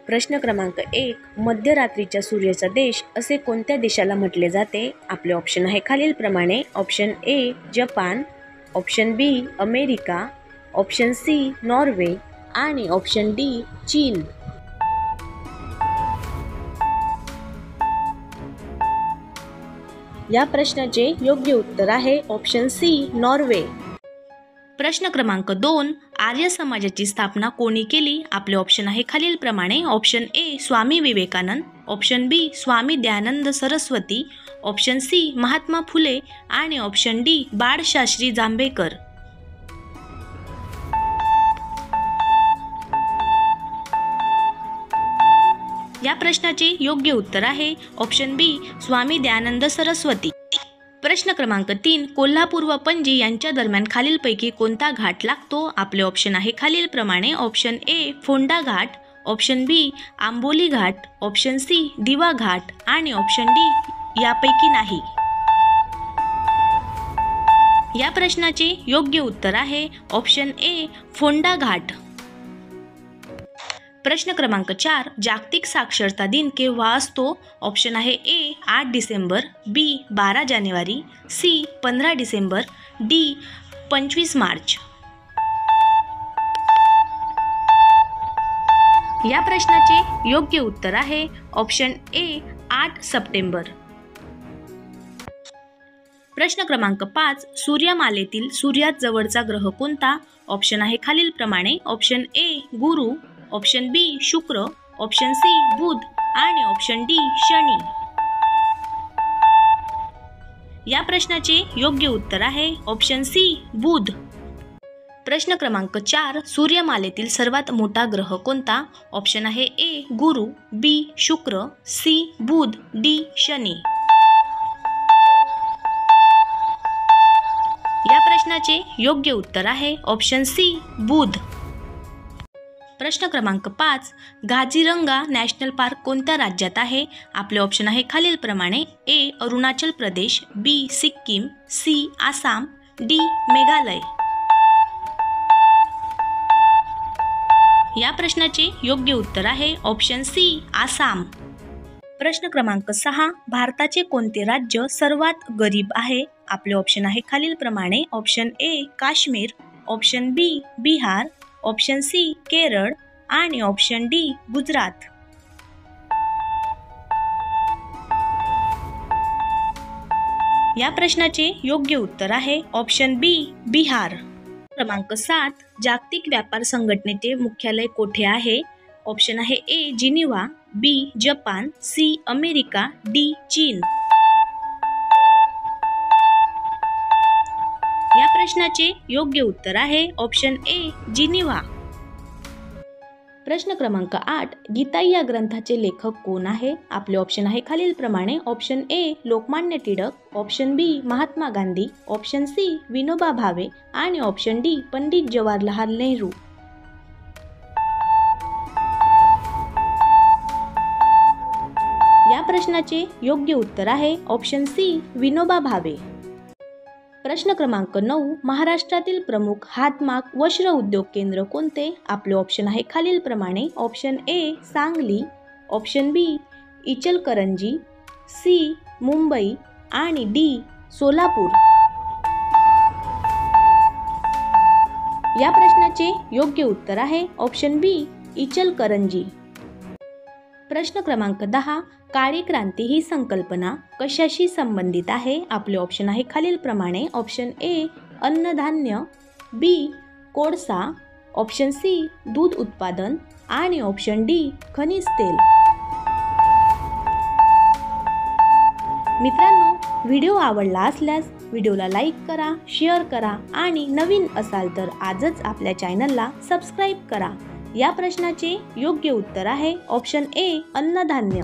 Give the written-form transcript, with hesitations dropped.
प्रश्न क्रमांक 1. मध्यरात्रीच्या सूर्याचा देश असे कोणत्या देशाला म्हटले जाते? आपले ऑप्शन आहे खालीलप्रमाणे. Option A Japan, option B America, option C Norway आणि ऑप्शन डी चीन. या प्रश्नाचे योग्य उत्तर आहे ऑप्शन सी नॉर्वे. प्रश्न क्रमांक 2. आर्य समाजाची स्थापना कोणी केली? आपले ऑप्शन आहे खालीलप्रमाणे. Option A Swami Vivekananda, option B Swami Dayanand Saraswati, option C Mahatma Phule आणि ऑप्शन डी बाळशास्त्री जांभेकर. या प्रश्नाचे योग्य उत्तर आहे ऑप्शन बी स्वामी दयानंद सरस्वती. प्रश्न क्रमांक 3. कोल्हापूर व पणजी यांच्या दरम्यान खालीलपैकी कोणता घाट लागतो? आपले ऑप्शन आहे खालीलप्रमाणे. Option A Phonda Ghat, option B Amboli Ghat, option C Diva Ghat आणि ऑप्शन डी यापैकी नाही. या प्रश्नाचे योग्य उत्तर आहे ऑप्शन ए फोंडा घाट. प्रश्न क्रमांक 4. जागतिक साक्षरता दिन केव्हा असतो? ऑप्शन आहे ए 8 डिसेंबर, बी 12 जानेवारी, सी 15 डिसेंबर, डी 25 मार्च. या प्रश्नाचे योग्य उत्तर आहे ऑप्शन ए 8 सप्टेंबर. प्रश्न क्रमांक 5. सूर्यमालेतील सूर्यात जवळचा ग्रह कोणता? ऑप्शन आहे खालीलप्रमाणे. ऑप्शन ए गुरु, ऑप्शन बी शुक्र, ऑप्शन सी बुध आणि ऑप्शन डी शनी. या प्रश्नाचे योग्य उत्तर आहे ऑप्शन सी बुध. प्रश्न क्रमांक 4. सूर्यमालेतील सर्वात मोठा ग्रह कोणता? ऑप्शन आहे ए गुरु, बी शुक्र, सी बुध, डी शनी. या प्रश्नाचे योग्य उत्तर आहे ऑप्शन सी बुध. प्रश्न क्रमांक 5. काझीरंगा नॅशनल पार्क कोणत्या राज्यात आहे? आपले ऑप्शन आहे खालीलप्रमाणे. ए अरुणाचल प्रदेश, बी सिक्कीम, सी आसाम, डी मेघालय. या प्रश्नाचे योग्य उत्तर आहे ऑप्शन सी आसाम. प्रश्न क्रमांक 6. भारताचे कोणते राज्य सर्वात गरीब आहे? आपले ऑप्शन आहे खालीलप्रमाणे. Option A Kashmir, option B Bihar, option C Kerala आणि ऑप्शन डी गुजरात. या प्रश्नाचे योग्य उत्तर आहे ऑप्शन बी बिहार. क्रमांक 7. जागतिक व्यापार संघटनेचे मुख्यालय कोठे आहे? ऑप्शन आहे ए जिनिव्हा, बी जपान, सी अमेरिका, डी चीन. या प्रश्नाचे योग्य उत्तर आहे ऑप्शन ए जिनिव्हा. प्रश्न क्रमांक 8. गीता या ग्रंथाचे लेखक कोण आहे? आपले ऑप्शन आहे खालीलप्रमाणे. Option A Lokmanya Tilak, option B Mahatma Gandhi, option C Vinoba Bhave आणि ऑप्शन डी पंडित जवाहरलाल नेहरू. या प्रश्नाचे योग्य उत्तर आहे ऑप्शन सी विनोबा भावे. प्रश्न क्रमांक 9. महाराष्ट्रातील प्रमुख हातमाग वस्त्र उद्योग केंद्र कोणते? आपले ऑप्शन आहे खालीलप्रमाणे. Option A Sangli, option B Ichalkaranji, C Mumbai आणि डी सोलापूर. या प्रश्नाचे योग्य उत्तर आहे ऑप्शन बी इचलकरंजी. प्रश्न क्रमांक 10. काळी क्रांती ही संकल्पना कशाशी संबंधित आहे? आपले ऑप्शन आहे खालीलप्रमाणे. ऑप्शन ए अन्नधान्य, बी कोळसा, ऑप्शन सी दूध उत्पादन आणि ऑप्शन डी खनिज तेल. मित्रांनो, व्हिडिओ आवडला असल्यास व्हिडिओला लाईक करा, शेअर करा आणि नवीन असाल तर आजच आपल्या चॅनलला सबस्क्राईब करा. या प्रश्नाचे योग्य उत्तर आहे ऑप्शन ए अन्नधान्य.